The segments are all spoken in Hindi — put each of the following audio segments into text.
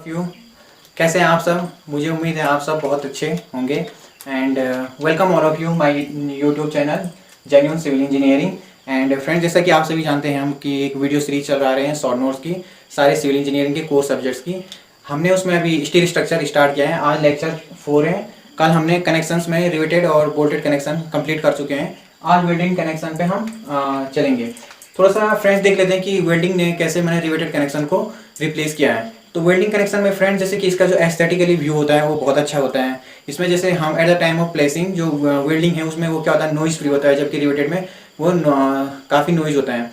यू कैसे हैं आप सब। मुझे उम्मीद है आप सब बहुत अच्छे होंगे and welcome all of you my YouTube channel genuine civil engineering. And friends, जैसा कि आप सभी जानते हैं हम कि एक वीडियो सीरीज चल रहा है शॉर्ट नोट्स की, सारे सिविल इंजीनियरिंग के कोर सब्जेक्ट्स की। हमने उसमें अभी स्टील स्ट्रक्चर स्टार्ट किया है। आज लेक्चर 4 है। कल हमने कनेक्शंस में रिवेटेड और बोल्टेड कनेक्शन कंप्लीट कर चुके हैं। आज वेल्डिंग कनेक्शन पे हम चलेंगे। थोड़ा सा फ्रेंड्स देख लेते हैं कि वेल्डिंग ने कैसे मैंने रिवेटेड कनेक्शन को रिप्लेस किया है। तो वेल्डिंग कनेक्शन में फ्रेंड जैसे कि इसका जो एस्थेटिकली व्यू होता है वो बहुत अच्छा होता है। इसमें जैसे हम at the time of placing जो वेल्डिंग है उसमें वो क्या होता है, नॉइज फ्री होता है, जबकि रिवेटेड में वो काफ़ी नॉइज होता है।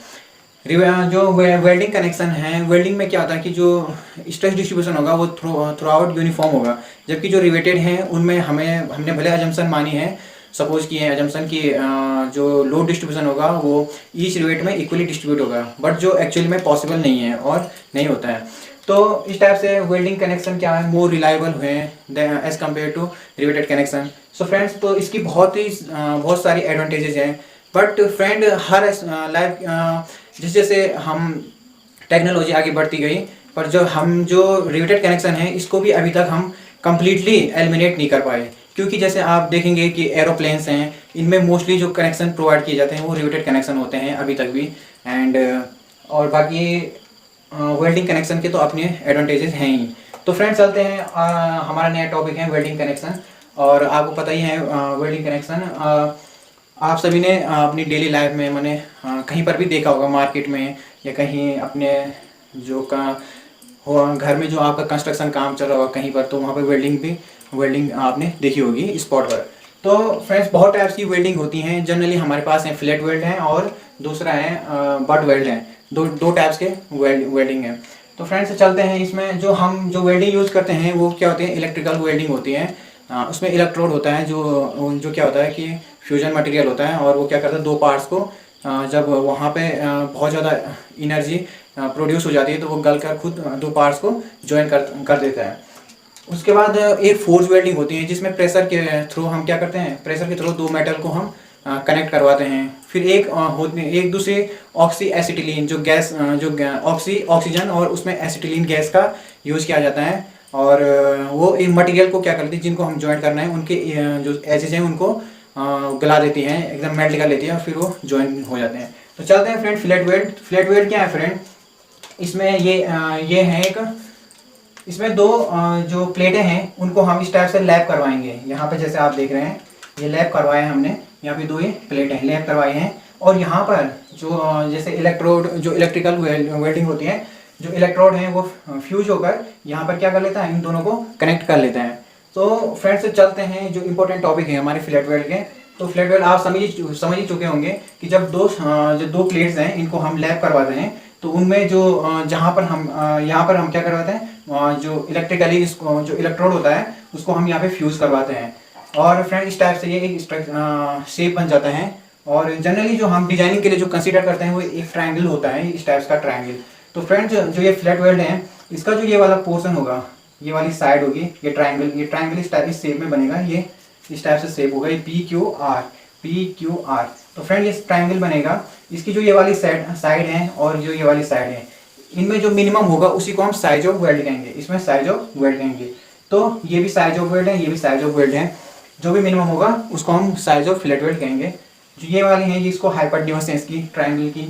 जो वेल्डिंग कनेक्शन है, वेल्डिंग में क्या होता है कि जो स्ट्रेस डिस्ट्रीब्यूशन होगा वो थ्रू आउट यूनिफॉर्म होगा, जबकि जो रिवेटेड हैं उनमें हमने भले अजम्पशन मानी है, सपोज किए हैं अजम्पशन की जो लोड डिस्ट्रीब्यूशन होगा वो ईच रिवेट में इक्वली डिस्ट्रीब्यूट होगा, बट जो एक्चुअली में पॉसिबल नहीं है और नहीं होता है। तो इस टाइप से वेल्डिंग कनेक्शन क्या है, मोर रिलायबल हुए हैं as compared to riveted connection. So friends, तो इसकी बहुत सारी एडवांटेजेस हैं। बट फ्रेंड हर लाइफ जैसे जैसे हम टेक्नोलॉजी आगे बढ़ती गई, पर जो रिवेटेड कनेक्शन है इसको भी अभी तक हम कम्प्लीटली एलिमिनेट नहीं कर पाए, क्योंकि जैसे आप देखेंगे कि एरोप्लेन्स हैं, इनमें मोस्टली जो कनेक्शन प्रोवाइड किए जाते हैं वो रिवेटेड कनेक्शन होते हैं अभी तक भी। एंड और बाकी वेल्डिंग कनेक्शन के तो अपने एडवांटेजेस हैं ही। तो फ्रेंड्स चलते हैं, हमारा नया टॉपिक है वेल्डिंग कनेक्शन। और आपको पता ही है वेल्डिंग कनेक्शन आप सभी ने अपनी डेली लाइफ में मैंने कहीं पर भी देखा होगा, मार्केट में या कहीं अपने जो का हो घर में जो आपका कंस्ट्रक्शन काम चल रहा होगा कहीं पर, तो वहाँ पर वेल्डिंग आपने देखी होगी स्पॉट पर। तो फ्रेंड्स बहुत टाइप्स की वेल्डिंग होती हैं। जनरली हमारे पास है फ्लैट वेल्ड है और दूसरा है बट वेल्ड है। दो टाइप्स के वेल्डिंग है। तो फ्रेंड्स चलते हैं, इसमें जो वेल्डिंग यूज़ करते हैं वो क्या होती है, इलेक्ट्रिकल वेल्डिंग होती है। उसमें इलेक्ट्रोड होता है जो क्या होता है कि फ्यूजन मटेरियल होता है, और वो क्या करता है दो पार्ट्स को जब वहाँ पे बहुत ज़्यादा एनर्जी प्रोड्यूस हो जाती है तो वो गल कर खुद दो पार्ट्स को ज्वाइन कर देता है। उसके बाद एक फोर्स वेल्डिंग होती है जिसमें प्रेशर के थ्रू हम क्या करते हैं, प्रेशर के थ्रू दो मेटल को हम कनेक्ट करवाते हैं। फिर एक दूसरे ऑक्सी एसिटिलीन जो गैस ऑक्सीजन और उसमें एसिटिलीन गैस का यूज़ किया जाता है, और वो एक मटेरियल को क्या करती है, जिनको हम ज्वाइन करना है उनके जो एजेस हैं उनको गला देती हैं, एकदम मेल्ट कर लेती है और फिर वो ज्वाइन हो जाते हैं। तो चलते हैं फ्रेंड फ्लैट वेल्ड क्या है फ्रेंड, इसमें ये है एक, इसमें दो जो प्लेटें हैं उनको हम इस टाइप से लैप करवाएंगे। यहाँ पे जैसे आप देख रहे हैं ये लैप करवाए हैं हमने, यहाँ पे दो ये प्लेटें लैप करवाई हैं, और यहाँ पर जो जैसे इलेक्ट्रोड जो इलेक्ट्रिकल वेल्डिंग होती है, जो इलेक्ट्रोड है वो फ्यूज होकर यहाँ पर क्या कर लेता है, इन दोनों को कनेक्ट कर लेता है। तो फ्रेंड्स चलते हैं जो इंपॉर्टेंट टॉपिक है हमारे फ्लैट वेल्ड के। तो फ्लैट वेल्ड आप समझ ही चुके होंगे कि जब जो दो प्लेट्स हैं इनको हम लैप करवाते हैं तो उनमें जो जहाँ पर हम यहाँ पर हम क्या करवाते हैं, जो इलेक्ट्रिकली इसको जो इलेक्ट्रोड होता है उसको हम यहाँ पे फ्यूज करवाते हैं, और फ्रेंड इस टाइप से ये एक शेप बन जाता है। और जनरली जो हम डिजाइनिंग के लिए जो कंसीडर करते हैं वो एक ट्रायंगल होता है, इस टाइप का ट्रायंगल। तो फ्रेंड्स जो ये फ्लैट वेल्ड है इसका जो ये वाला पोर्शन होगा, ये वाली साइड होगी, ये ट्रायंगल इस शेप में बनेगा, ये इस टाइप से शेप होगा, ये PQR। तो फ्रेंड ये ट्रायंगल बनेगा, इसकी जो ये वाली साइड है और जो ये वाली साइड है, इनमें जो मिनिमम होगा उसी को हम साइज ऑफ वेल्ड कहेंगे, इसमें साइज ऑफ वेल्ड कहेंगे। तो ये भी साइज ऑफ वेल्ड है, ये भी साइज ऑफ वेल्ड है, जो भी मिनिमम होगा उसको हम साइज ऑफ फ्लैट वेल्ड कहेंगे। जो ये वाली है ये इसको हाइपोटेन्यूज है इसकी ट्रायंगल की।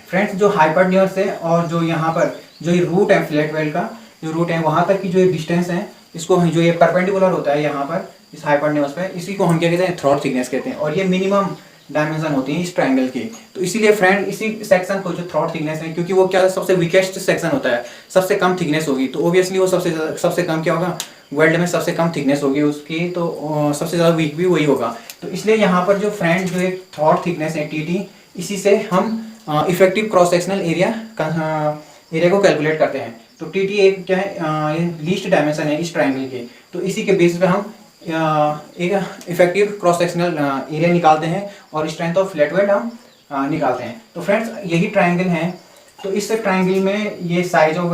फ्रेंड्स जो हाइपोटेन्यूज है और जो यहाँ पर जो ये रूट है फ्लैट वेल्ड का जो रूट है वहाँ तक की जो ये डिस्टेंस है, इसको जो ये परपेंडिकुलर होता है यहाँ पर इस हाइपोटेन्यूज पे, इसी को हम क्या कहते हैं, थ्रॉट थिकनेस कहते हैं, और ये मिनिमम डायमेंशन होती है इस ट्रायंगल की। तो इसीलिए फ्रेंड इसी सेक्शन को जो थ्रॉट थिकनेस है, क्योंकि वो क्या सबसे वीकेस्ट सेक्शन होता है, सबसे कम थिकनेस होगी, तो ऑब्वियसली वो सबसे कम क्या होगा, वर्ल्ड में सबसे कम थिकनेस होगी उसकी, तो सबसे ज़्यादा वीक भी वही होगा। तो इसलिए यहाँ पर जो फ्रेंड जो एक थ्रॉट थिकनेस है TT, इसी से हम इफेक्टिव क्रॉस सेक्शनल एरिया को कैलकुलेट करते हैं। तो TT एक क्या है, लीस्ट डायमेंशन है इस ट्रायंगल के, तो इसी के बेस पे हम एक इफेक्टिव क्रॉस सेक्शनल एरिया निकालते हैं और स्ट्रेंथ ऑफ फ्लैट वेल्ड हम निकालते हैं। तो फ्रेंड्स यही ट्रायंगल है, तो इस ट्रायंगल में ये साइज ऑफ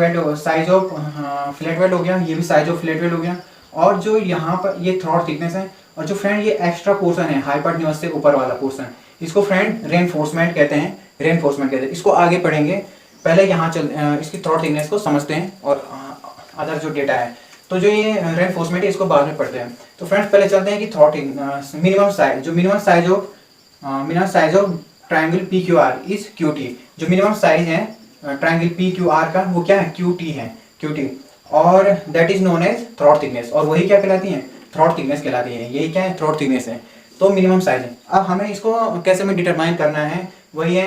फ्लैट वेल्ड हो गया, ये भी साइज ऑफ फ्लैट वेल्ड हो गया, और जो यहाँ पर ये थ्रॉट थिकनेस है, और जो फ्रेंड ये एक्स्ट्रा पोर्शन है हाइपोटेन्यूज से ऊपर वाला पोर्शन, इसको फ्रेंड रेनफोर्समेंट कहते हैं। इसको आगे पढ़ेंगे, पहले यहाँ इसकी थ्रॉट थिकनेस को समझते हैं और अदर जो डेटा है। तो जो ये रेनफोर्समेंट है इसको बाद में पढ़ते हैं। तो फ्रेंड्स पहले चलते हैं कि थ्रॉटलिंग मिनिमम साइज, जो minimum size of triangle P Q R is Q T. जो मिनिमम साइज है ट्राइंगल पी क्यू आर का वो क्या है, क्यू टी है, क्यू टी, और that is known as throat thickness. और वही क्या कहलाती है, थ्रॉट थिकनेस कहलाती है। यही क्या है, थ्रॉट थिकनेस है। तो मिनिमम साइज है। अब हमें इसको कैसे में डिटरमाइन करना है, वही है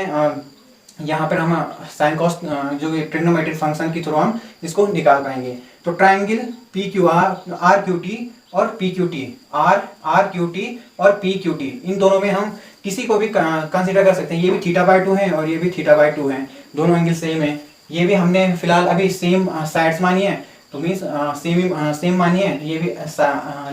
यहाँ पर हम साइन कॉस जो ट्रिग्नोमेट्रिक फंक्शन के थ्रू हम इसको निकाल पाएंगे। तो triangle P Q R, R Q T और P Q T, R Q T और पी क्यू टी, इन दोनों में हम किसी को भी कंसीडर कर सकते हैं। ये भी θ/2 है और ये भी θ/2 है, दोनों एंगल सेम है। ये भी हमने फिलहाल अभी सेम साइड्स मानी है, तो मीन्स सेम मानी है। ये भी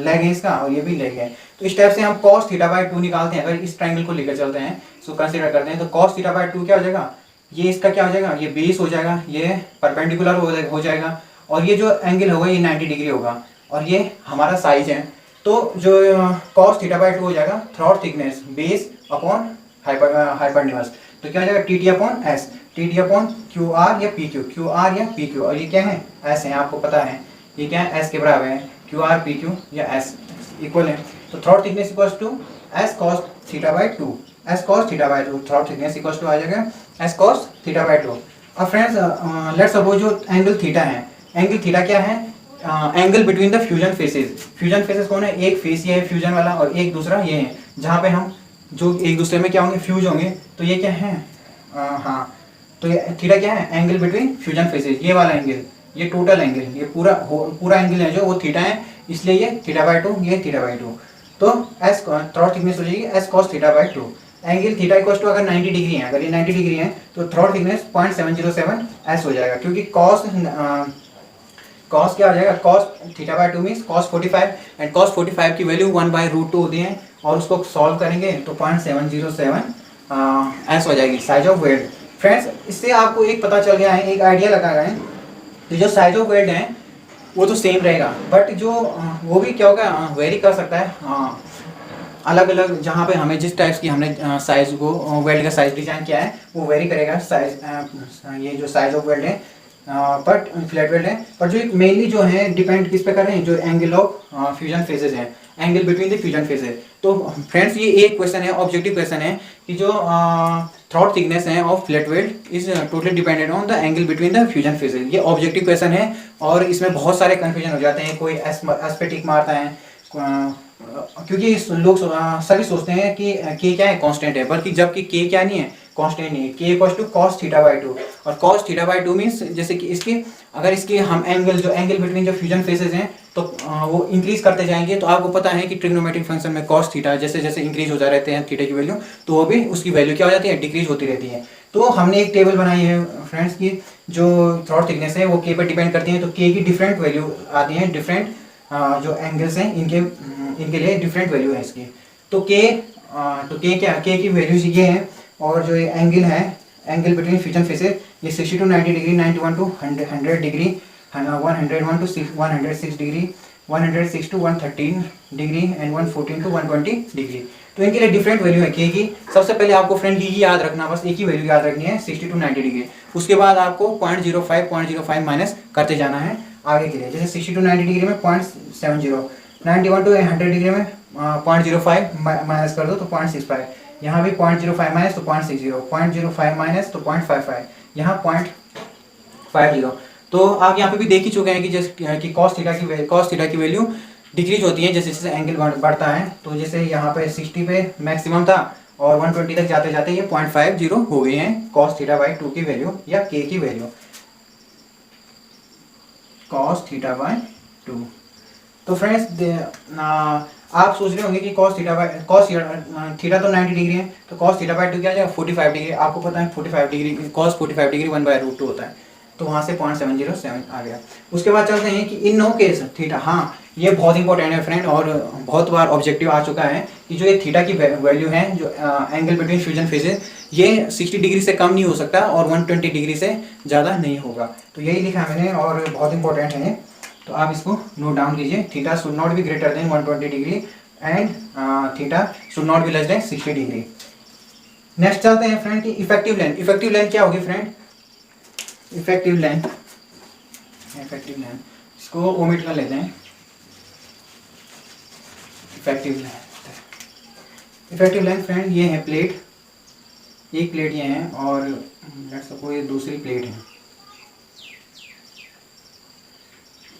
लेग है इसका और ये भी लेग है। तो इस टाइप से हम cos θ/2 निकालते हैं। अगर इस ट्राइंगल को लेकर चलते हैं, इसको कंसीडर करते हैं, तो cos θ/2 क्या हो जाएगा, ये इसका क्या हो जाएगा, ये बेस हो जाएगा, ये परपेंडिकुलर हो जाएगा, और ये जो एंगल होगा ये 90 डिग्री होगा, और ये हमारा साइज है। तो जो cos θ/2 हो जाएगा throat thickness base upon hypotenuse. तो क्या हो जाएगा, T upon S, T upon Q R या पी क्यू, क्यू आर या पी क्यू, और ये क्या है, एस है, आपको पता है ये क्या है, एस के बराबर है, क्यू आर पी क्यू या एस इक्वल है। तो throat thickness equals to S cos θ/2, S cos θ/2, throat thickness equals to आ जाएगा एस cos θ/2। अब फ्रेंड्स लेट्स सपोज जो एंगल थीटा है, एंगल थीटा क्या है, angle between the fusion faces. Fusion faces कौन है, एक फेस ये है फ्यूजन वाला और एक दूसरा ये है, जहाँ पे हम जो एक दूसरे में क्या होंगे, फ्यूज होंगे। तो ये क्या है, हाँ, तो ये थीटा क्या है, एंगल बिटवीन फ्यूजन फेसेस, ये वाला एंगल, ये टोटल एंगल, ये पूरा एंगल है जो वो थीटा है, इसलिए ये θ/2, ये θ/2। तो एस थ्रॉट थिकनेस हो जाएगी S cos θ/2। Angle theta equals to अगर 90 डिग्री है, अगर ये 90 डिग्री है तो थ्रॉट थिकनेस 0.707 एस हो जाएगा, क्योंकि cos क्या हो जाएगा, cos θ/2 means cos 45, and cos 45 की वैल्यू 1/√2 होती है, और उसको सॉल्व करेंगे तो 0.707 एस हो जाएगी साइज ऑफ वेल्ड। फ्रेंड्स इससे आपको एक पता चल गया है, एक आइडिया लगा रहे हैं, तो जो साइज ऑफ वेल्ड है वो तो सेम रहेगा, बट जो वो भी क्या होगा, वेरी कर सकता है अलग अलग, जहाँ पे हमें जिस टाइप्स की हमने साइज को वेल्ड का साइज डिजाइन किया है वो वेरी करेगा साइज, ये जो साइज ऑफ वेल्ड है बट फ्लैट वेल्ड है। पर जो मेनली जो है डिपेंड किस पे कर रहे हैं, जो एंगल ऑफ फ्यूजन फेजेस है, angle between the fusion phases. तो फ्रेंड्स ये एक क्वेश्चन है, ऑब्जेक्टिव क्वेश्चन है, कि जो थ्रॉट थिकनेस है of flat weld is totally dependent on the angle between the fusion phases. ये ऑब्जेक्टिव क्वेश्चन है, और इसमें बहुत सारे कन्फ्यूजन हो जाते हैं, कोई एस पे टिक मारता है, क्योंकि लोग सभी सोचते हैं कि के क्या है, कांस्टेंट है, बल्कि जबकि के क्या नहीं है, कांस्टेंट नहीं है। के इक्वल्स टू cos θ/2, और cos θ/2 मीन्स जैसे कि इसके अगर इसके हम एंगल बिटवीन जो फ्यूजन फेसेस हैं तो वो इंक्रीज करते जाएंगे। तो आपको पता है कि ट्रिग्नोमेट्रिक फंक्शन में cos थीटा जैसे जैसे इंक्रीज होता रहते हैं थीटा की वैल्यू, तो वो भी उसकी वैल्यू क्या हो जाती है, डिक्रीज होती रहती है। तो हमने एक टेबल बनाई है फ्रेंड्स की, जो थ्रॉट थिकनेस है वो के पर डिपेंड करती है, तो के की डिफरेंट वैल्यू आती है, डिफरेंट जो एंगल्स हैं इनके लिए डिफरेंट वैल्यू है इसकी। तो के क्या, के की वैल्यूज ये है, और जो ये एंगल है, एंगल बिटवीन फ्यूजन फेसेस, ये 60 to 90 degree, 91 to 100 degree, 101 to 106 degree, 106 to 113 degree, and 114 to 120 degree. तो इनके लिए डिफरेंट वैल्यू है के की। सबसे पहले आपको फ्रेंड ये याद रखना, बस एक ही वैल्यू याद रखनी है, 60 to 90 डिग्री। उसके बाद आपको 0.05 माइनस करते जाना है आगे के लिए। जैसे 60 to 90 डिग्री में 0.70, 91 to 100 डिग्री में 0.05 माइनस कर दो तो 0.65, यहाँ भी 0.05 माइनस तो 0.60, 0.05 माइनस तो 0.55, यहाँ 0.50। तो आप यहाँ पे भी देख ही चुके हैं कि जैसे कि cos थीटा की वैल्यू डिक्रीज होती है जैसे जैसे एंगल बढ़ता है। तो जैसे यहाँ पे 60 पे मैक्सिमम था और 120 तक जाते जाते ये 0.50 हो गए हैं cos θ/2 की वैल्यू या k की वैल्यू, cos θ/2। तो फ्रेंड्स आप सोच रहे होंगे कि cos थीटा तो 90 डिग्री है, तो cos θ/2 क्या आ जाएगा, 45 डिग्री। आपको पता है 45 डिग्री, cos 45 डिग्री 1/√2 होता है, तो वहाँ से 0.707 आ गया। उसके बाद चलते हैं कि इन नो केस थीटा, हाँ ये बहुत इंपॉर्टेंट है फ्रेंड, और बहुत बार ऑब्जेक्टिव आ चुका है कि जो ये थीटा की वैल्यू है, जो एंगल बिटवीन फ्यूजन फेजेस, ये 60 डिग्री से कम नहीं हो सकता और 120 डिग्री से ज़्यादा नहीं होगा। तो यही लिखा है मैंने, और बहुत इंपॉर्टेंट है, तो आप इसको नोट डाउन कीजिए। Theta should not be greater than 120 degree and theta should not be less than 60 degree. Next चलते हैं फ्रेंड की इफेक्टिव लेंथ। इफेक्टिव लेंथ क्या होगी फ्रेंड, इफेक्टिव लेंथ इसको ओमिट कर लेते हैं। इफेक्टिव लेंथ फ्रेंड ये है प्लेट, एक प्लेट ये है और लेट्स सपोज ये दूसरी प्लेट है।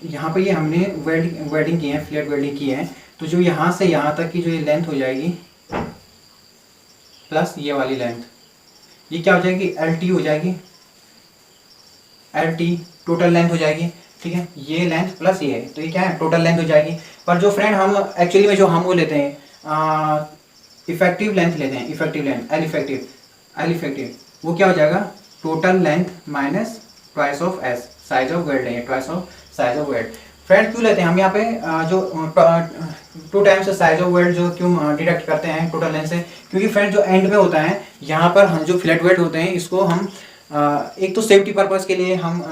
यहाँ पे ये हमने वेल्डिंग की है, फ्लैट वेल्डिंग की है। तो जो यहाँ से यहाँ तक की जो ये लेंथ हो जाएगी प्लस ये वाली लेंथ, ये क्या हो जाएगी, LT हो जाएगी। LT टोटल लेंथ हो जाएगी, ठीक है। ये लेंथ प्लस ये है, तो ये क्या है, टोटल लेंथ हो जाएगी। पर जो फ्रेंड हम एक्चुअली में जो हम वो लेते हैं इफेक्टिव लेंथ लेते हैं, इफेक्टिव लेंथ एल इफेक्टिव, वो क्या हो जाएगा, total length minus twice of S, size of weld है, twice of size of weld. Friend क्यों लेते हैं हम यहाँ पे जो 2 टाइम्स साइज ऑफ वेल्ड जो क्यों डिडक्ट करते हैं टोटल लेंथ से, क्योंकि फ्रेंड जो एंड में होता है यहाँ पर हम जो फ्लैट वेल्ड होते हैं इसको हम एक तो सेफ्टी पर्पज़ के लिए हम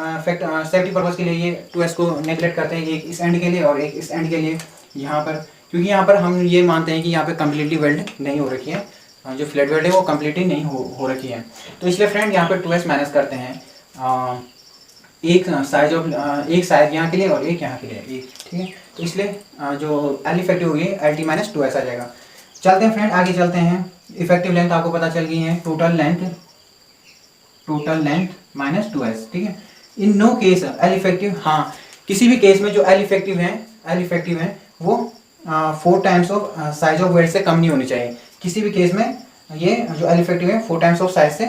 सेफ्टी पर्पज़ के लिए ये 2s को नेगलेक्ट करते हैं, एक इस एंड के लिए और एक इस एंड के लिए यहाँ पर, क्योंकि यहाँ पर हम ये मानते हैं कि यहाँ पे कम्प्लीटली वेल्ड नहीं हो रखी है, जो फ्लैट वेल्ड है वो कम्प्लीटली नहीं हो रखी है। तो इसलिए फ्रेंड यहाँ पे 2s माइनस करते हैं, एक साइज यहाँ के लिए और एक यहाँ के लिए एक, ठीक है। तो इसलिए जो एल इफेक्टिव होगी LT माइनस 2s आ जाएगा। चलते हैं फ्रेंड आगे चलते हैं। इफेक्टिव लेंथ आपको पता चल गई है, टोटल लेंथ माइनस 2s, ठीक है। In no case L effective, हाँ किसी भी केस में जो एल इफेक्टिव है वो 4 times of size of weld से कम नहीं होनी चाहिए। किसी भी केस में ये जो एल इफेक्टिव है 4 टाइम्स ऑफ साइज से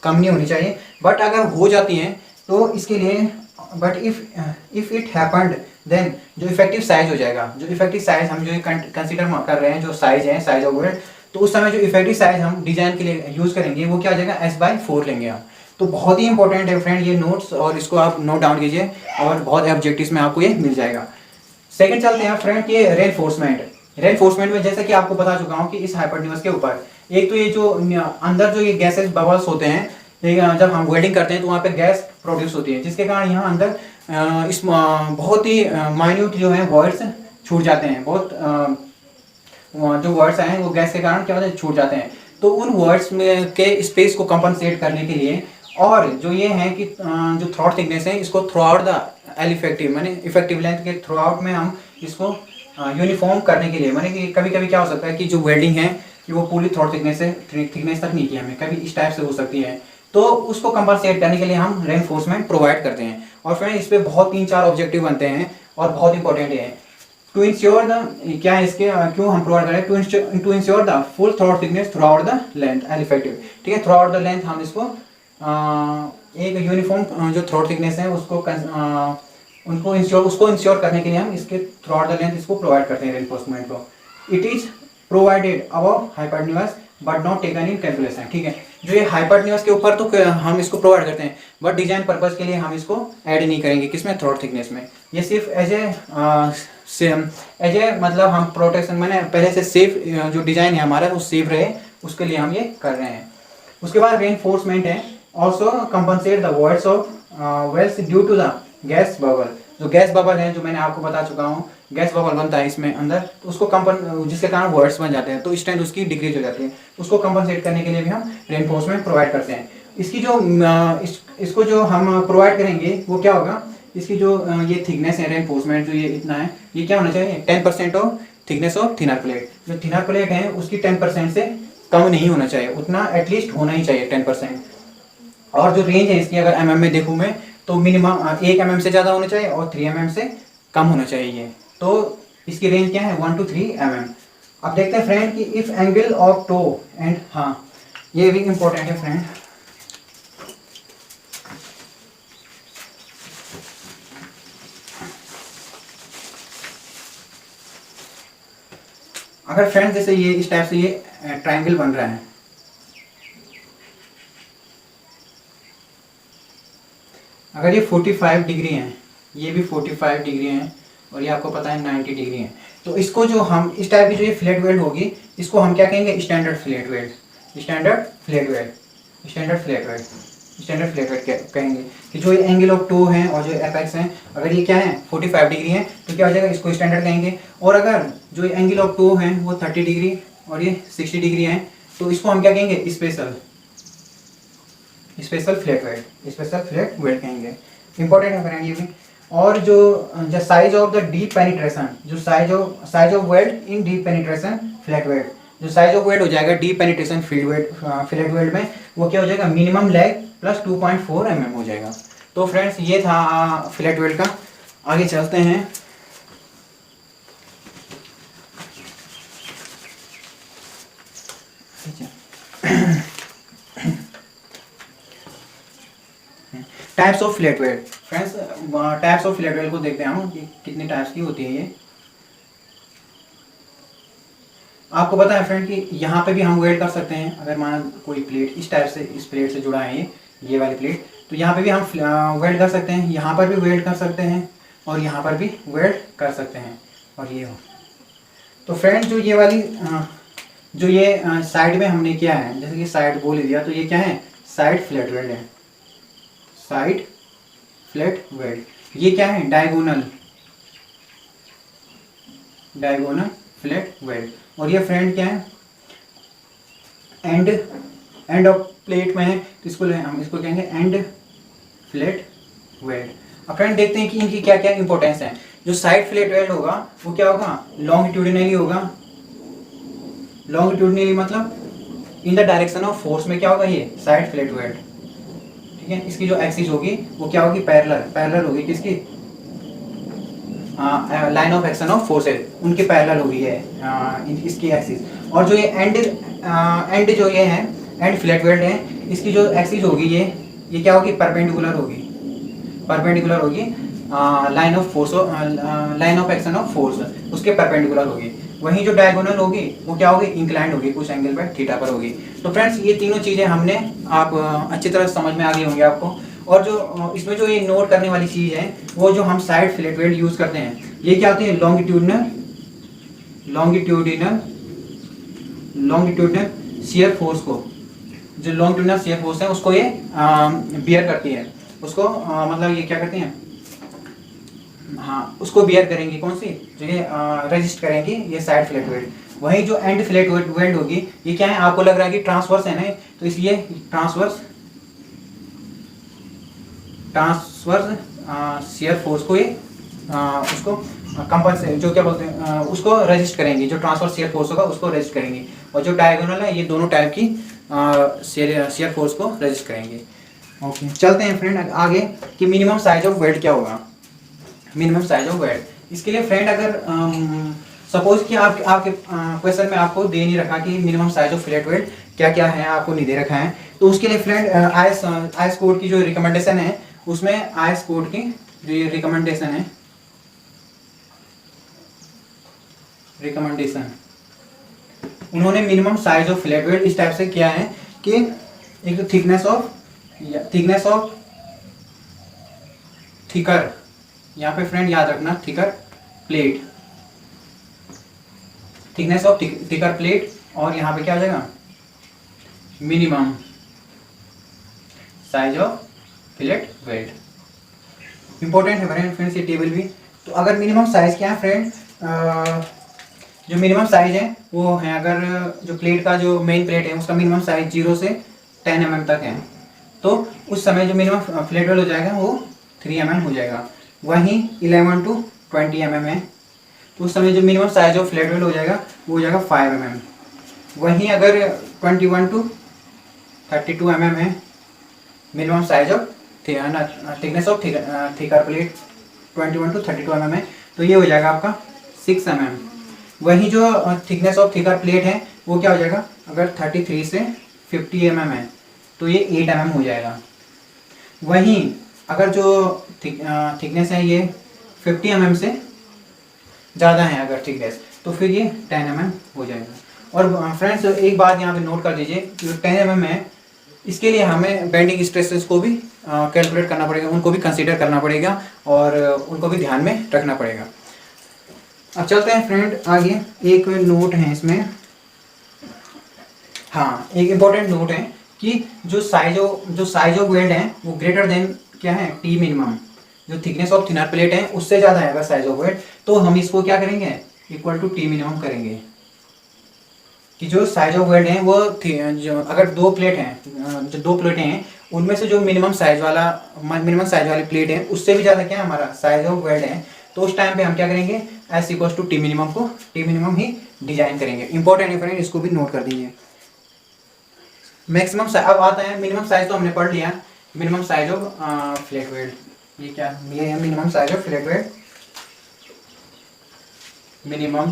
कम नहीं होनी चाहिए। बट अगर हो जाती है तो इसके लिए but if it happened then जो इफेक्टिव साइज हो जाएगा, जो इफेक्टिव साइज हम जो कंसीडर कर रहे हैं जो साइज है, साइज ऑफ वेल्ड, तो उस समय जो इफेक्टिव साइज हम डिजाइन के लिए यूज करेंगे वो क्या हो जाएगा, S/4 लेंगे हम। तो बहुत ही इंपॉर्टेंट है फ्रेंड ये नोट्स, और इसको आप नोट डाउन कीजिए और बहुत ऑब्जेक्टिव्स में आपको ये मिल जाएगा। सेकंड चलते हैं फ्रेंड ये रेनफोर्समेंट में जैसे कि आपको बता चुका हूँ कि इस हाइपोटेन्यूज के ऊपर एक तो ये जो अंदर जो ये गैसेस बबल्स होते हैं, जब हम वेल्डिंग करते हैं तो वहाँ पे गैस प्रोड्यूस होती है, जिसके कारण यहाँ अंदर इस बहुत ही माइन्यूट जो है वर्ड्स छूट जाते हैं, बहुत जो वर्ड्स हैं वो गैस के कारण क्या होता है, छूट जाते हैं। तो उन वर्ड्स में के स्पेस को कंपनसेट करने के लिए, और जो ये है कि जो थ्रॉट थिकनेस है इसको through out the L effective माने इफेक्टिव लेंथ के थ्रू आउट में हम इसको यूनिफॉर्म करने के लिए, माने कि कभी कभी क्या हो सकता है कि जो वेल्डिंग है कि वो पूरी थ्रॉट थिकनेस तक नहीं की हमें, कभी इस टाइप से हो सकती है, तो उसको कंपनसेट करने के लिए हम रेनफोर्समेंट प्रोवाइड करते हैं। और फ्रेंड इस पे बहुत 3-4 ऑब्जेक्टिव बनते हैं और बहुत इंपॉर्टेंट है। टू इंश्योर द क्या है इसके क्यों हम प्रोवाइड करें, to ensure the full throat thickness throughout the length L effective, ठीक है। थ्रू आउट द लेंथ हम इसको एक यूनिफॉर्म जो थ्रॉट थिकनेस है उसको इंश्योर करने के लिए हम इसके थ्रू आउट द लेंथ इसको प्रोवाइड करते हैं रेनफोर्समेंट को। It is provided above hypotenuse but not taken in calculation, ठीक है। जो ये हाइपोटेन्यूज के ऊपर तो हम इसको प्रोवाइड करते हैं, बट डिजाइन पर्पस के लिए हम इसको ऐड नहीं करेंगे, किसमें, थ्रॉट थिकनेस में। ये सिर्फ एज ए मतलब हम प्रोटेक्शन मैंने पहले से सेफ जो डिजाइन है हमारा वो सेफ रहे, उसके लिए हम ये कर रहे हैं। उसके बाद रेनफोर्समेंट है, also compensate the words of welds due to the gas bubble. जो गैस बबल है जो मैंने आपको बता चुका हूँ, गैस बबल बनता है इसमें अंदर, तो उसको जिसके कारण वर्ड्स बन जाते हैं, तो स्ट्रेंथ उसकी डिक्रीज हो जाती है, उसको कंपनसेट करने के लिए भी हम रेनफोर्समेंट प्रोवाइड करते हैं। इसकी जो इसको जो हम प्रोवाइड करेंगे वो क्या होगा, इसकी जो ये थिकनेस है रेनफोर्समेंट जो ये इतना है, ये क्या होना चाहिए, 10% of thickness of thinner plate. जो थिनर प्लेट है उसकी 10% से कम नहीं होना चाहिए, उतना एटलीस्ट होना ही चाहिए 10%। और जो रेंज है इसकी अगर mm में देखूँ मैं तो मिनिमम 1 mm से ज़्यादा होना चाहिए और 3 mm से कम होना चाहिए। तो इसकी रेंज क्या है, 1 to 3 mm। अब देखते हैं फ्रेंड कि if angle of toe and, हाँ ये भी इम्पोर्टेंट है फ्रेंड, अगर फ्रेंड जैसे ये इस टाइप से ये ट्रायंगल बन रहा है, अगर ये 45 डिग्री है, ये भी 45 डिग्री है और ये आपको पता है 90 डिग्री है, तो इसको जो हम इस टाइप की जो ये फ्लैट वेल्ड होगी इसको हम क्या कहेंगे, स्टैंडर्ड फ्लैट वेल्ड कहेंगे। कि जो ये एंगल ऑफ टो है और जो एपेक्स है, अगर ये क्या है 45 डिग्री है तो क्या हो जाएगा, इसको स्टैंडर्ड कहेंगे। और अगर जो एंगल ऑफ टो है वो 30 डिग्री और ये 60 डिग्री है तो इसको हम क्या कहेंगे, स्पेशल फ्लैट वेल्ड कहेंगे। इंपॉर्टेंट है फ्रेंड ये भी। और जो size of the deep penetration, जो size of weld in deep penetration flat weld, जो साइज ऑफ वेल्ड हो जाएगा डीप पेनिट्रेशन फ्लैट वेल्ड में, वो क्या हो जाएगा, मिनिमम लैग प्लस 2.4 mm हो जाएगा। तो फ्रेंड्स ये था फ्लैट वेल्ड का। आगे चलते हैं। Types of flat weld. Friends types of flat weld को देखते हैं हम कि कितने टाइप्स की होती है। ये आपको पता है फ्रेंड कि यहाँ पे भी हम वेल्ड कर सकते हैं। अगर माना कोई प्लेट इस टाइप से, इस प्लेट से जुड़ा है ये वाली प्लेट, तो यहाँ पे भी हम वेल्ड कर सकते हैं, यहाँ पर भी वेल्ड कर सकते हैं और यहाँ पर भी वेल्ड कर सकते हैं। और ये हो तो फ्रेंड जो ये वाली जो ये साइड में हमने किया है, जैसे कि साइड बोल दिया, तो ये क्या है, साइड फ्लैट वेल्ड है। Side flat weld. ये क्या है, डायगोनल फ्लैट वेल्ड। और ये फ्रेंड क्या है, एंड ऑफ प्लेट में है, तो इसको हम इसको कहेंगे एंड फ्लैट वेल्ड। अब फ्रेंड देखते हैं कि इनकी क्या क्या इंपॉर्टेंस है। जो साइड फ्लैट वेल्ड होगा वो क्या होगा, लॉन्गिट्यूडिनली होगा। लॉन्गिट्यूडिनली मतलब in the direction of force में क्या होगा, ये साइड फ्लैट वेल्ड। ठीक है, इसकी जो एक्सिस होगी वो क्या होगी, पैरेलल होगी किसकी, line of action of forces, उनके पैरेलल होगी है इसकी एक्सिस। और जो ये एंड जो ये है, एंड फ्लैट वेल्ड है, इसकी जो एक्सिस होगी ये क्या होगी, परपेंडिकुलर होगी line of force, line of action of force, उसके परपेंडिकुलर होगी। वहीं जो डायगोनल होगी वो क्या होगी, इंक्लाइंड होगी, कुछ एंगल पर थीटा पर होगी। तो फ्रेंड्स ये तीनों चीज़ें हमने आप अच्छी तरह समझ में आ गई होंगी आपको। और जो इसमें जो ये नोट करने वाली चीज़ है, वो जो हम साइड फ्लैट वेल्ड यूज़ करते हैं, ये क्या होती है, लॉन्गिट्यूडिनल शियर फोर्स को, जो लॉन्गिट्यूडिनल शियर फोर्स है उसको ये बियर करती है, उसको मतलब ये क्या करती हैं, हाँ उसको बियर करेंगी, कौन सी, जो ये रेजिस्ट करेंगी, ये साइड फ्लैट वेल्ड। वहीं जो एंड फ्लैट वेल्ड होगी, ये क्या है, आपको लग रहा है कि ट्रांसवर्स है ना, तो इसलिए ट्रांसवर्स शियर फोर्स को ये उसको कंपल्सरी, जो क्या बोलते हैं, उसको रेजिस्ट करेंगी, जो ट्रांसवर्स शियर फोर्स होगा उसको रेजिस्ट करेंगी। और जो डायगोनल है, ये दोनों टाइप की शियर फोर्स को रेजिस्ट करेंगे। ओके, चलते हैं फ्रेंड आगे कि मिनिमम साइज ऑफ वेल्ड क्या होगा। मिनिमम साइज ऑफ वेल्ड, इसके लिए फ्रेंड अगर सपोज कि आपके क्वेश्चन में आपको दे नहीं रखा कि minimum size of flat weld क्या क्या है, आपको नहीं दे रखा है, तो उसके लिए फ्रेंड आईएस कोड की जो रिकमेंडेशन है, उसमें आईएस कोड की जो ये रिकमेंडेशन उन्होंने minimum size of flat weld इस टाइप से किया है कि एक तो थिकनेस ऑफ थिकर, यहाँ पे फ्रेंड याद रखना, thicker plate, thickness of thicker plate, और यहाँ पे क्या हो जाएगा, minimum size of flat weld. Important है फ्रेंड्स ये टेबल भी। तो अगर मिनिमम साइज क्या है फ्रेंड, जो मिनिमम साइज है वो है, अगर जो प्लेट का जो मेन प्लेट है उसका मिनिमम साइज 0 से 10 mm तक है, तो उस समय जो मिनिमम फ्लैट वेल्ड हो जाएगा वो 3 mm हो जाएगा। वहीं 11 to 20 mm है, तो उस समय जो minimum size of flat weld हो जाएगा वो हो जाएगा 5 mm। वहीं अगर 21 to 32 mm है minimum size of thickness of thicker plate, 21 to 32 mm है, तो ये हो जाएगा आपका 6 mm। वहीं जो थिकनेस ऑफ थिकर प्लेट है वो क्या हो जाएगा, अगर 33 से 50 mm है तो ये 8 mm हो जाएगा। वहीं अगर जो थिकनेस है ये 50 mm से ज़्यादा है अगर थिकनेस, तो फिर ये 10 mm हो जाएगा। और फ्रेंड्स एक बात यहाँ पे नोट कर दीजिए, जो 10 mm है इसके लिए हमें बेंडिंग स्ट्रेसेस को भी कैलकुलेट करना पड़ेगा, उनको भी कंसीडर करना पड़ेगा और उनको भी ध्यान में रखना पड़ेगा। अब चलते हैं फ्रेंड आगे, एक नोट है इसमें, हाँ एक इम्पोर्टेंट नोट है कि जो साइज ऑफ वेल्ड है वो ग्रेटर देन क्या है, टी मिनिमम, जो थिकनेस ऑफ थिनर प्लेट है उससे ज़्यादा है अगर साइज ऑफ वेल्ड, तो हम इसको क्या करेंगे, इक्वल टू टी मिनिमम करेंगे। कि जो साइज ऑफ वेल्ड है वो जो अगर 2 प्लेट हैं, जो 2 प्लेटें हैं उनमें से जो मिनिमम साइज वाली प्लेट है उससे भी ज़्यादा क्या है हमारा साइज ऑफ वेल्ड है, तो उस टाइम पे हम क्या करेंगे, S equals to T minimum को टी मिनिमम ही डिजाइन करेंगे। इंपॉर्टेंट है फ्रेंड, इसको भी नोट कर दीजिए। मैक्सिमम साइज अब आता है, मिनिमम साइज तो हमने पढ़ लिया, minimum size of flat weld, ये क्या ये है minimum size of flat weld, minimum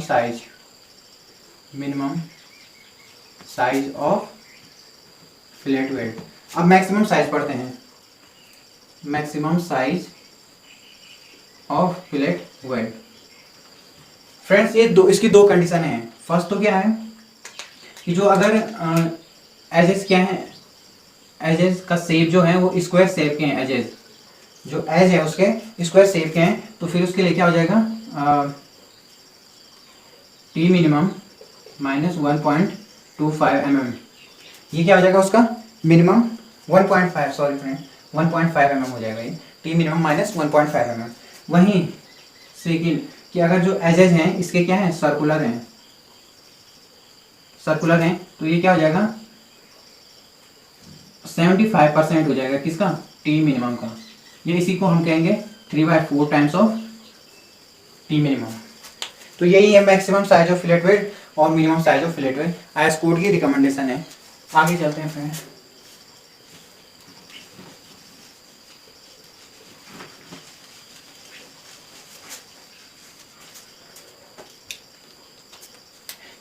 size of flat weld. अब मैक्सिमम साइज पढ़ते हैं, maximum size of flat weld. Friends ये इसकी दो कंडीशन है। फर्स्ट तो क्या है कि जो अगर एजेस क्या है, एजेस का शेप जो है वो स्क्वायर शेप के हैं, एजेस जो एज है उसके स्क्वायर शेप के हैं, तो फिर उसके लिए क्या हो जाएगा, टी मिनिमम माइनस 1.25 mm, ये क्या हो जाएगा उसका मिनिमम 1.5 सॉरी फ्रेंड 1.5 mm हो जाएगा ये, टी मिनिमम माइनस 1.5 mm। वहीं सेकेंड कि अगर जो एजेस हैं इसके क्या हैं, सर्कुलर हैं, तो ये क्या हो जाएगा 75% हो जाएगा किसका, टी मिनिमम का। ये इसी को हम कहेंगे 3/4 टाइम्स ऑफ टी मिनिमम। तो यही है maximum size of fillet weld और minimum size of fillet weld, IS code की रिकमेंडेशन है। आगे चलते हैं फ्रेंड।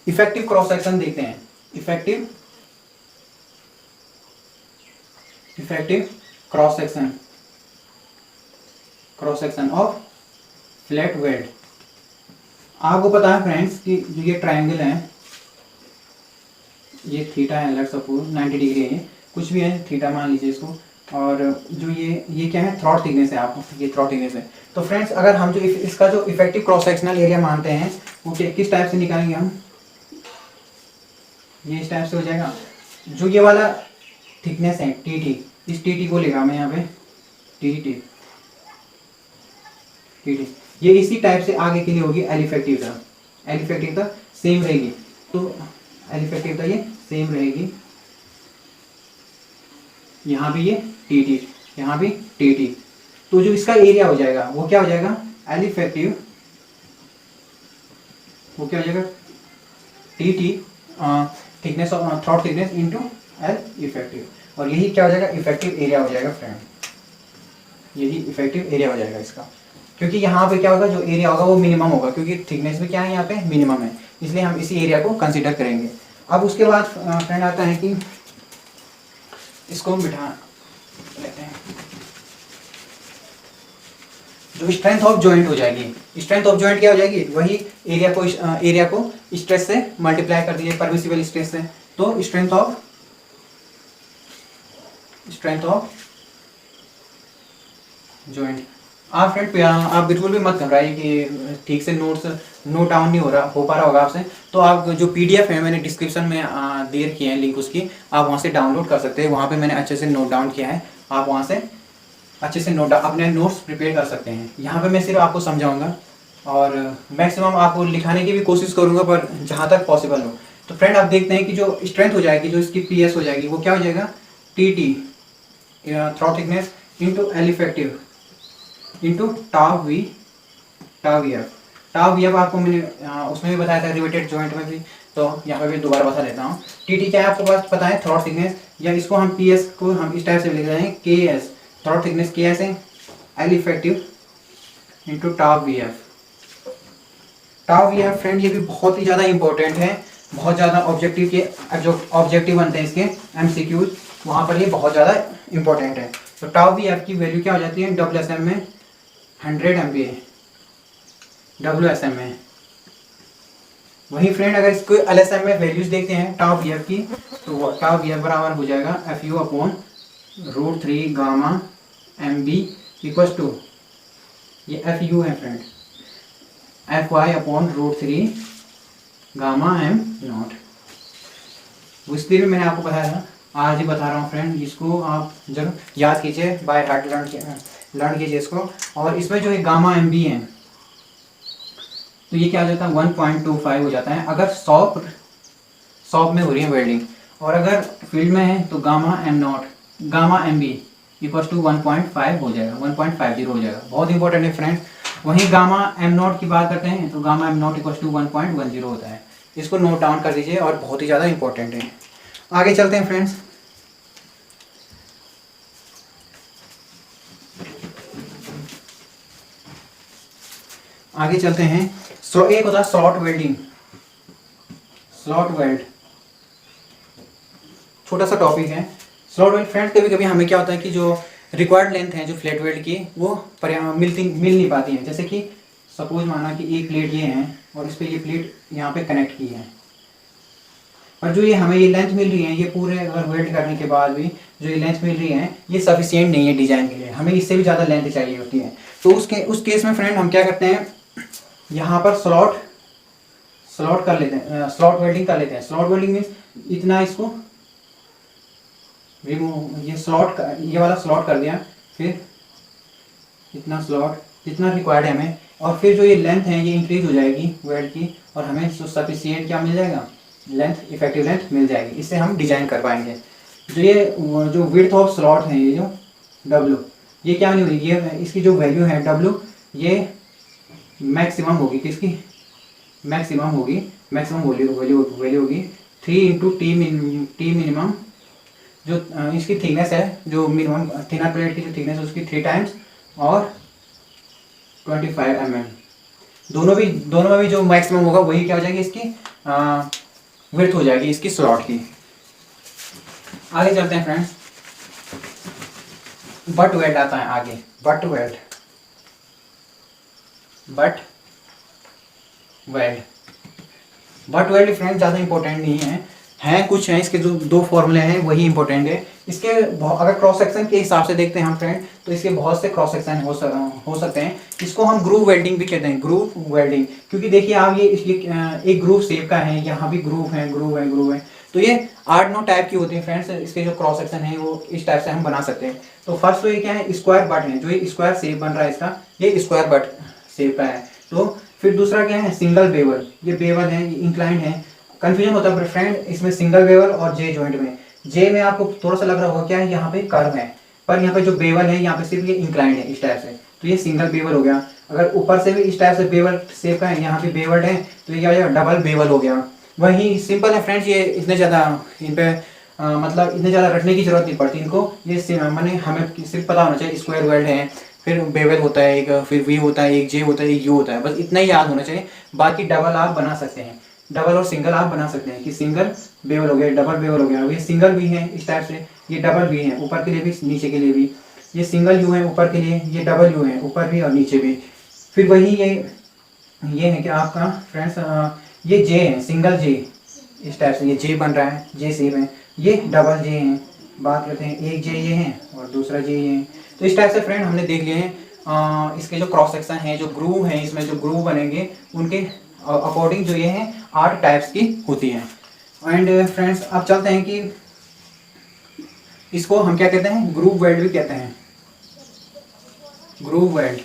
इफेक्टिव क्रॉस सेक्शन देखते हैं, effective cross section of flat weld. आपको पता है फ्रेंड्स कि जो ये ट्रायंगल है, ये थीटा है, लेट्स सपोज 90 डिग्री है, कुछ भी है थीटा मान लीजिए इसको, और जो ये क्या है, थ्रॉट थिकनेस है, आपको ये थ्रॉट थिकनेस है। तो फ्रेंड्स अगर हम जो इसका जो इफेक्टिव क्रॉस सेक्शनल एरिया मानते हैं वो किस टाइप से निकालेंगे हम, ये इस टाइप से हो जाएगा। जो ये वाला थिकनेस है टी, इस टी को लेगा मैं यहाँ पे टी, ये इसी टाइप से आगे के लिए होगी एल इफेक्टिव तक सेम रहेगी, तो एल इफेक्टिव तक ये सेम रहेगी, यहाँ भी ये टी, यहाँ भी टी। तो जो इसका एरिया हो जाएगा वो क्या हो जाएगा, एल इफेक्टिव वो क्या हो जाएगा T thickness of throat thickness into L effective, और यही क्या हो जाएगा इफेक्टिव एरिया हो जाएगा फ्रेंड, यही इफेक्टिव एरिया हो जाएगा इसका। क्योंकि यहाँ पे क्या होगा, जो एरिया होगा वो मिनिमम होगा, क्योंकि थिकनेस भी क्या है यहाँ पे मिनिमम है, इसलिए हम इसी एरिया को कंसीडर करेंगे। अब उसके बाद फ्रेंड आता है कि इसको हम बिठा लेते हैं, जो स्ट्रेंथ ऑफ जॉइंट हो जाएगी, स्ट्रेंथ ऑफ जॉइंट क्या हो जाएगी, वही एरिया को स्ट्रेस से मल्टीप्लाई कर दीजिए, परमिसिबल स्ट्रेस से, तो स्ट्रेंथ ऑफ जॉइंट। आप फ्रेंड आप बिल्कुल भी मत घबराइए कि ठीक से नोट डाउन नहीं हो पा रहा होगा आपसे, तो आप जो पीडीएफ है मैंने डिस्क्रिप्शन में दे रखी है लिंक उसकी, आप वहाँ से डाउनलोड कर सकते हैं, वहाँ पे मैंने अच्छे से नोट डाउन किया है, आप वहाँ से अच्छे से अपने नोट्स प्रिपेयर कर सकते हैं। यहाँ पे मैं सिर्फ आपको समझाऊंगा और मैक्सिमम आपको लिखाने की भी कोशिश करूँगा, पर जहाँ तक पॉसिबल हो। तो फ्रेंड आप देखते हैं कि जो स्ट्रेंथ हो जाएगी, जो इसकी पीएस हो जाएगी, वो क्या हो जाएगा T throat thickness into L effective into tau V F आपको मैंने उसमें भी बताया था, रिवेटेड जॉइंट में भी, तो यहाँ पे भी दोबारा बता देता हूँ। टी क्या है आपको पास पता है, थ्रॉट थिकनेस, या इसको हम पीएस को हम इस टाइप से लिख रहे हैं के एस, थ्रॉट थिकनेस के एस है, L effective into tau V F friend, ये भी बहुत ही ज़्यादा इंपॉर्टेंट है, बहुत ज़्यादा ऑब्जेक्टिव के जो ऑब्जेक्टिव बनते हैं इसके एमसीक्यूज, वहाँ पर ये बहुत ज़्यादा इंपॉर्टेंट है। तो टाव वी एफ की वैल्यू क्या हो जाती है, WSM में 100 MPa, WSM में। वही फ्रेंड अगर इसको LSM में वैल्यूज देखते हैं टाव वी एफ की, तो टाव वी एफ बराबर हो जाएगा FU upon √3 gamma MB equals to, ये FU है friend, FY upon √3 gamma M naught. उसके भी मैंने आपको बताया था, आज ही बता रहा हूँ फ्रेंड, इसको आप जब याद कीजिए, बाय हार्ट लर्न कीजिए इसको। और इसमें जो एक गामा MB है, तो ये क्या हो जाता है 1.25 हो जाता है अगर शॉप में हो रही है वेल्डिंग, और अगर फील्ड में है तो gamma M naught gamma M B equal to 1.5 हो जाएगा, 1.50 हो जाएगा। बहुत इंपॉर्टेंट है फ्रेंड्स। वहीं गामा एम नॉट की बात करते हैं तो gamma M naught equal to 1.10 होता है। इसको नोट डाउन कर दीजिए और बहुत ही ज़्यादा इंपॉर्टेंट है। आगे चलते हैं फ्रेंड्स। आगे चलते हैं। एक होता है स्लॉट वेल्डिंग। स्लॉट वेल्ड छोटा सा टॉपिक है। स्लॉट वेल्ड फ्रेंड्स, कभी कभी हमें क्या होता है कि जो रिक्वायर्ड लेंथ है जो फ्लैट वेल्ड की वो मिल नहीं पाती है। जैसे कि सपोज माना कि एक प्लेट ये है और इस पर ये प्लेट यहाँ पे कनेक्ट की है, और जो ये हमें ये लेंथ मिल रही है, ये पूरे अगर वेल्ड करने के बाद भी जो ये लेंथ मिल रही है ये सफिशिएंट नहीं है डिजाइन के लिए, हमें इससे भी ज़्यादा लेंथ चाहिए होती है। तो उस केस में फ्रेंड हम क्या करते हैं, यहाँ पर स्लॉट कर लेते हैं, स्लॉट वेल्डिंग कर लेते हैं। स्लॉट वेल्डिंग मीन्स इतना इसको रिमूव, ये वाला स्लॉट कर दिया, फिर इतना स्लॉट जितना रिक्वायर्ड है हमें, और फिर जो ये लेंथ है ये इंक्रीज हो जाएगी वेल्ड की, और हमें सफिशिएंट क्या मिल जाएगा, लेंथ, इफेक्टिव लेंथ मिल जाएगी। इससे हम डिजाइन कर पाएंगे। जो विड्थ ऑफ स्लॉट है, ये जो W, ये क्या नहीं होगी, ये इसकी जो वैल्यू है W, ये मैक्सिमम होगी, किसकी मैक्सिमम होगी, मैक्सिमम वैल्यू होगी 3 इंटू टी मिनिमम, जो इसकी थिकनेस है, जो मिनिमम थिनर प्लेट की जो थिकनेस है उसकी 3 टाइम्स, और 25 mm। दोनों में भी जो मैक्सिमम होगा वही क्या हो जाएगी, इसकी विड्थ हो जाएगी इसकी स्लॉट की। आगे चलते हैं फ्रेंड्स। बट वेल्ड आता है आगे। बट वेल्ड फ्रेंड्स ज़्यादा इंपॉर्टेंट नहीं है कुछ है, इसके जो 2 फॉर्मूले हैं वही इंपॉर्टेंट है। इसके अगर क्रॉस सेक्शन के हिसाब से देखते हैं हम फ्रेंड, तो इसके बहुत से क्रॉस सेक्शन हो सकते हैं। इसको हम ग्रूव वेल्डिंग भी कहते हैं, ग्रूव वेल्डिंग, क्योंकि देखिए आप ये एक ग्रूव शेप का है, यहाँ भी ग्रूव है, तो ये 8-9 टाइप की होती है फ्रेंड्स। इसके जो क्रॉस सेक्शन है वो इस टाइप से हम बना सकते हैं। तो फर्स्ट तो ये क्या है, स्क्वायर बट है, जो ये स्क्वायर शेप बन रहा है इसका, ये स्क्वायर बट शेप का है। तो फिर दूसरा क्या है, सिंगल बेवल, ये बेवल है, ये इंक्लाइंड है। कंफ्यूजन होता है फ्रेंड इसमें सिंगल बेवल और जे जॉइंट में। जे में आपको थोड़ा सा लग रहा होगा क्या है, यहाँ पे कर्व है, पर यहाँ पे जो बेवल है यहाँ पे सिर्फ ये इंक्लाइंड है इस टाइप से, तो ये सिंगल बेवल हो गया। अगर ऊपर से भी इस टाइप से बेवल शेप का है, यहाँ पे बेवल्ड है, तो ये क्या हो जाएगा, डबल बेवल हो गया। वही सिंपल है फ्रेंड्स, ये इतने ज़्यादा इन पे मतलब इतने ज़्यादा रटने की जरूरत नहीं पड़ती इनको। ये मैंने हमें सिर्फ पता होना चाहिए स्क्वायर वेल्ड है, फिर बेवल होता है एक, फिर वी होता है एक, जे होता है एक, यू होता है, बस इतना ही याद होना चाहिए। बाकी डबल आप बना सकते हैं, डबल और सिंगल आप बना सकते हैं कि सिंगल बेवल हो गया, डबल बेवल हो गया। ये सिंगल भी है इस टाइप से, ये डबल भी है ऊपर के लिए भी नीचे के लिए भी, ये सिंगल यू है ऊपर के लिए, ये डबल यू है ऊपर भी और नीचे भी। फिर वही ये है कि आपका फ्रेंड्स ये जे है, सिंगल जे इस टाइप से, ये जे बन रहा है, जे सेम है, ये डबल जे है। बात करते हैं एक जे ये है और दूसरा जे ये है। तो इस टाइप से फ्रेंड हमने देख लिए हैं इसके जो क्रॉस सेक्शन है, जो ग्रूव है, इसमें जो ग्रूव बनेंगे उनके अकॉर्डिंग जो ये हैं 8 टाइप्स की होती हैं। एंड फ्रेंड्स अब चलते हैं कि इसको हम क्या कहते हैं, ग्रूव वेल्ड भी कहते हैं, ग्रूव वेल्ड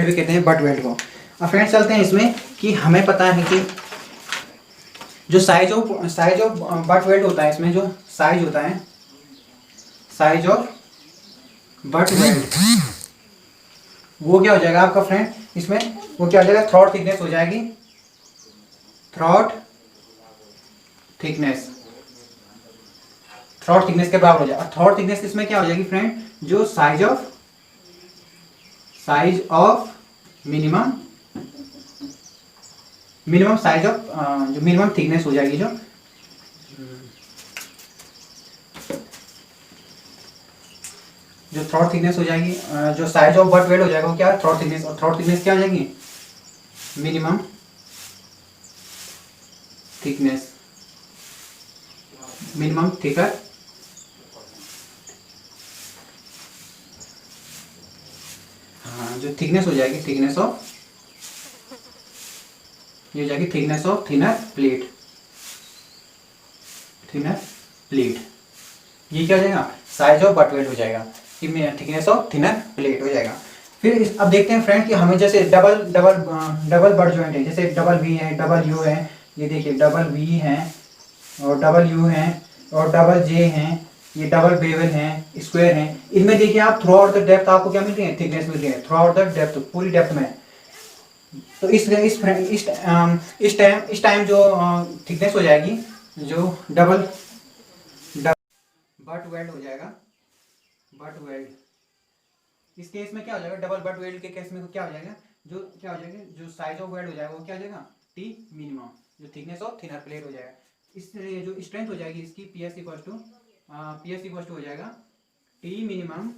भी कहते हैं बट वेल्ड को। अब फ्रेंड्स चलते हैं इसमें कि हमें पता है कि जो साइज ऑफ बट वेल्ड होता है, इसमें जो साइज होता है, साइज ऑफ बट वेल्ड, वो क्या हो जाएगा आपका फ्रेंड, इसमें वो क्या हो जाएगा, थ्रॉट थिकनेस हो जाएगी, थ्रॉट थिकनेस के बराबर हो जाएगा। थ्रॉट थिकनेस इसमें क्या हो जाएगी फ्रेंड, जो size of minimum size of जो मिनिमम थिकनेस हो जाएगी, जो थ्रॉट थिकनेस हो जाएगी, जो साइज ऑफ बट वेल्ड हो जाएगा वो क्या है, थ्रॉट थिकनेस। और थ्रॉट थिकनेस क्या हो जाएगी, मिनिमम थिकर, हाँ जो थिकनेस हो जाएगी, थिकनेस ऑफ, ये हो जाएगी थिकनेस ऑफ थिनर प्लेट, ये क्या हो जाएगा, साइज ऑफ बट वेल्ड हो जाएगा, थिकनेस ऑफ थिनर प्लेट हो जाएगा। फिर अब देखते हैं फ्रेंड कि हमें जैसे डबल बट जॉइंट है, जैसे डबल वी है, डबल यू है, ये देखिए डबल वी है और डबल यू है और डबल जे है ये डबल बेवल हैं, स्क्वायर हैं, इनमें देखिए आप थ्रू आउट द डेप्थ आपको क्या मिल रही है, थिकनेस मिल रही है थ्रू आउट द डेप्थ, पूरी डेप्थ में। तो इस टाइम जो थिकनेस हो जाएगी, जो डबल बट वेल्ड हो जाएगा, बट वेल्ड। इस केस में क्या हो जाएगा, डबल बट वेल्ड के केस में क्या हो जाएगा, जो क्या हो जाएगा, जो साइज ऑफ वेल्ड हो जाएगा वो क्या हो जाएगा, टी मिनिमम, जो थिकनेस ऑफ थिनर प्लेट हो जाएगा। इसलिए जो स्ट्रेंथ हो जाएगी इसकी पीएस इक्वल टू हो जाएगा T minimum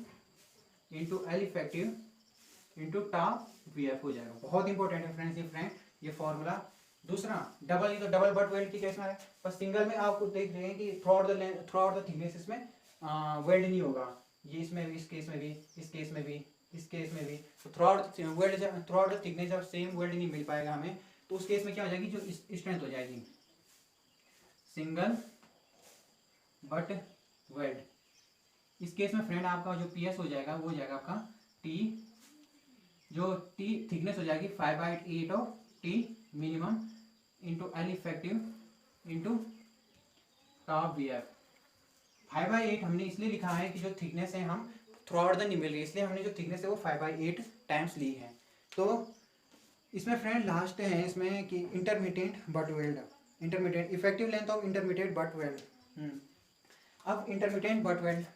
into L effective into टा वी एफ हो जाएगा। बहुत इंपॉर्टेंट है फ्रेंड्स ये फॉर्मूला। दूसरा डबल, ये तो डबल बट वेल्ड की केस में है, पर सिंगल में आपको देख रहे हैं कि थ्रू आउट द थिकनेस इसमें वेल्ड नहीं होगा। ये इसमें भी, इस केस में भी, इस केस में भी, इस केस में भी। तो थ्रू आउट द थिकनेस जब सेम वेल्ड नहीं मिल पाएगा हमें, तो उस केस में क्या हो जाएगी, जो स्ट्रेंथ हो जाएगी सिंगल बट वेल्ड। इस केस में फ्रेंड आपका जो पीएस हो जाएगा वो हो जाएगा आपका टी, जो टी थिकनेस हो जाएगी 5/8 of T minimum into L effective into top V F. 5/8 हमने इसलिए लिखा है कि जो थिकनेस है हम थ्रू आउट द नहीं मिल रही, इसलिए हमने जो थिकनेस है वो 5/8 टाइम्स ली है। तो इसमें फ्रेंड लास्ट है इसमें कि intermediate butt weld, intermediate effective length of intermediate butt weld. अब इंटरमीडिएट बट वेल्ड है,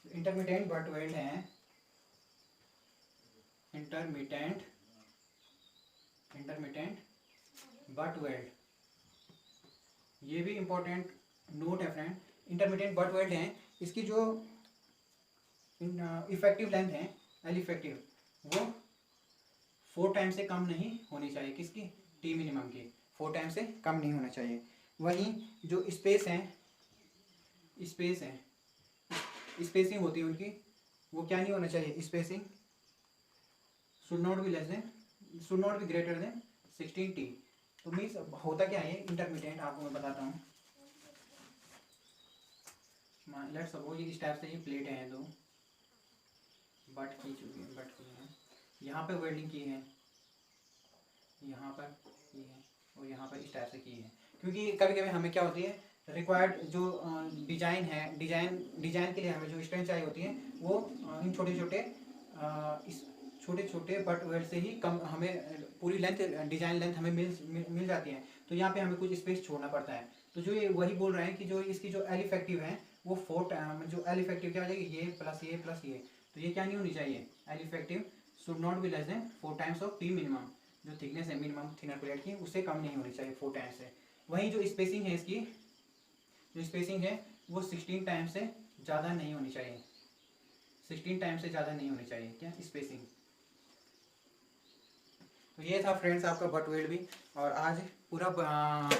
इंटरमीडिएट बट वेल्ड, ये भी इंपॉर्टेंट नोट है फ्रेंड। इंटरमीडिएट बट वेल्ड है, इसकी जो इफेक्टिव लेंथ है एल इफेक्टिव वो 4 टाइम से कम नहीं होनी चाहिए, किसकी, टी मिनिमम की 4 टाइम से कम नहीं होना चाहिए। वहीं जो स्पेसिंग होती है उनकी, वो क्या नहीं होना चाहिए, spacing should not be greater than 16 T. तो मीन्स होता क्या है इंटरमीडिएट, आपको मैं बताता हूँ। लेट्स सपोज इस टाइप से ये प्लेट है दो, बट की है, यहाँ पे वेल्डिंग की है, यहाँ पर की है, और यहाँ पर इस टाइप से की है। क्योंकि कभी कभी हमें क्या होती है, रिक्वायर्ड जो डिजाइन है, डिजाइन के लिए हमें जो स्ट्रेंथ चाहिए होती है वो इन छोटे छोटे बट वेल्ड से ही कम, हमें पूरी लेंथ, डिजाइन लेंथ हमें मिल जाती है। तो यहाँ पे हमें कुछ स्पेस छोड़ना पड़ता है। तो जो ये वही बोल रहे हैं कि जो इसकी जो एल इफेक्टिव है वो 4 जो एल इफेक्टिव क्या हो जाएगी, ये प्लस ये, तो ये क्या नहीं होनी चाहिए, L effective should not be less than 4 times of T minimum, जो थिकनेस है मिनिमम थिनर प्लेट की उससे कम नहीं होनी चाहिए 4 टाइम्स से। वहीं जो स्पेसिंग है इसकी, जो स्पेसिंग है वो 16 टाइम से ज़्यादा नहीं होनी चाहिए, 16 टाइम से ज़्यादा नहीं होनी चाहिए क्या स्पेसिंग। तो ये था फ्रेंड्स आपका बट वेल्ड भी, और आज पूरा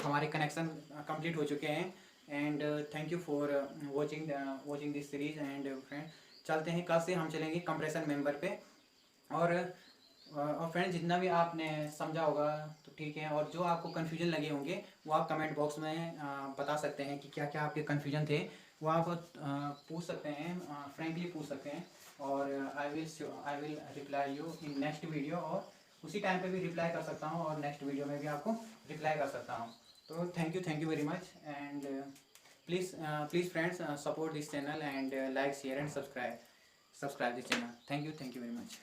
हमारे कनेक्शन कंप्लीट हो चुके हैं। And thank you for watching this series. And friend चलते हैं, कल से हम चलेंगे कंप्रेशन मेंबर पे। और फ्रेंड जितना भी आपने समझा होगा तो ठीक है, और जो आपको कन्फ्यूजन लगे होंगे वो आप कमेंट बॉक्स में बता सकते हैं कि क्या क्या आपके कन्फ्यूजन थे, वो आप पूछ सकते हैं, फ्रेंकली पूछ सकते हैं। और I will reply you in next video, और उसी टाइम पे भी रिप्लाई कर सकता हूँ, और नेक्स्ट वीडियो में भी आपको रिप्लाई कर सकता हूँ। तो thank you very much. And please friends support this channel and like share and subscribe this channel. Thank you very much.